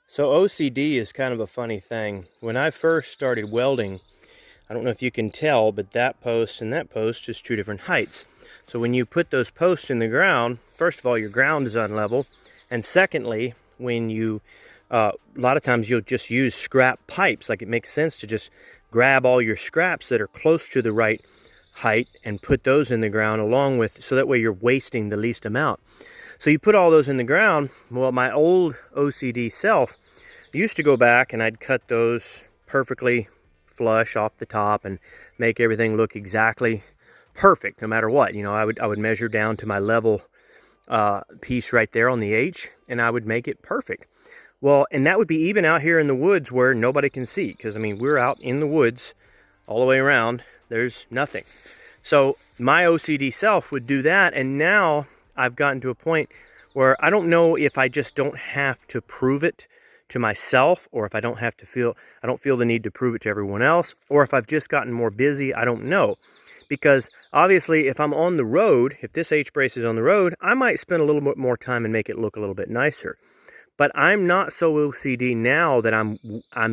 So OCD is kind of a funny thing. When I first started welding, I don't know if you can tell, but that post and that post is two different heights. So when you put those posts in the ground, first of all, your ground is unlevel. And secondly, when you, a lot of times you'll just use scrap pipes. Like it makes sense to just grab all your scraps that are close to the right height and put those in the ground along with, so that way you're wasting the least amount. So you put all those in the ground. Well, my old OCD self used to go back and I'd cut those perfectly flush off the top and make everything look exactly perfect no matter what. You know, I would measure down to my level piece right there on the H, and I would make it perfect. Well, and that would be even out here in the woods where nobody can see, because I mean, we're out in the woods all the way around. There's nothing. So my OCD self would do that, and now I've gotten to a point where I don't know if I just don't have to prove it to myself, or if I don't feel the need to prove it to everyone else, or if I've just gotten more busy. I don't know. Because obviously if I'm on the road, if this H-brace is on the road, I might spend a little bit more time and make it look a little bit nicer. But I'm not so OCD now that I'm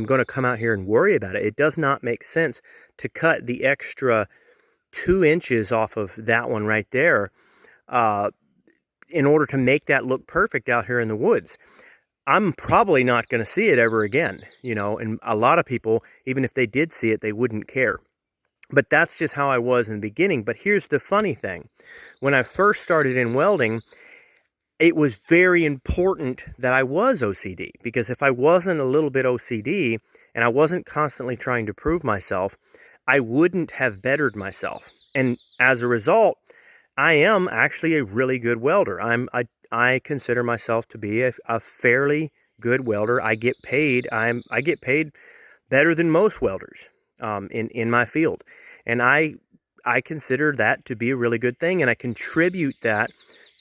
going to come out here and worry about it. It does not make sense to cut the extra 2 inches off of that one right there in order to make that look perfect out here in the woods. I'm probably not going to see it ever again, you know, and a lot of people, even if they did see it, they wouldn't care. But that's just how I was in the beginning. But here's the funny thing. When I first started in welding, it was very important that I was OCD, because if I wasn't a little bit OCD and I wasn't constantly trying to prove myself, I wouldn't have bettered myself. And as a result, I am actually a really good welder. I consider myself to be a fairly good welder. I get paid. I get paid better than most welders in my field, and I consider that to be a really good thing, and I contribute that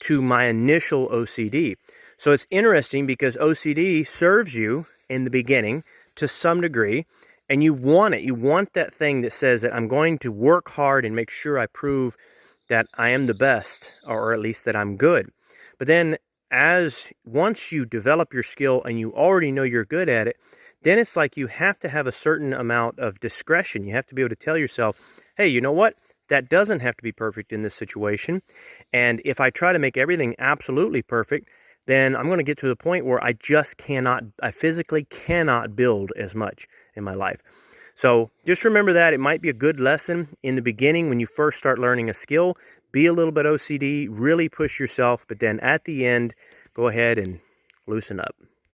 to my initial OCD. So it's interesting because OCD serves you in the beginning to some degree, and you want it. You want that thing that says that I'm going to work hard and make sure I prove that I am the best, or at least that I'm good. But then once you develop your skill and you already know you're good at it, then it's like you have to have a certain amount of discretion. You have to be able to tell yourself, hey, you know what? That doesn't have to be perfect in this situation. And if I try to make everything absolutely perfect, then I'm going to get to the point where I physically cannot build as much in my life. So just remember that. It might be a good lesson in the beginning when you first start learning a skill. Be a little bit OCD, really push yourself, but then at the end, go ahead and loosen up.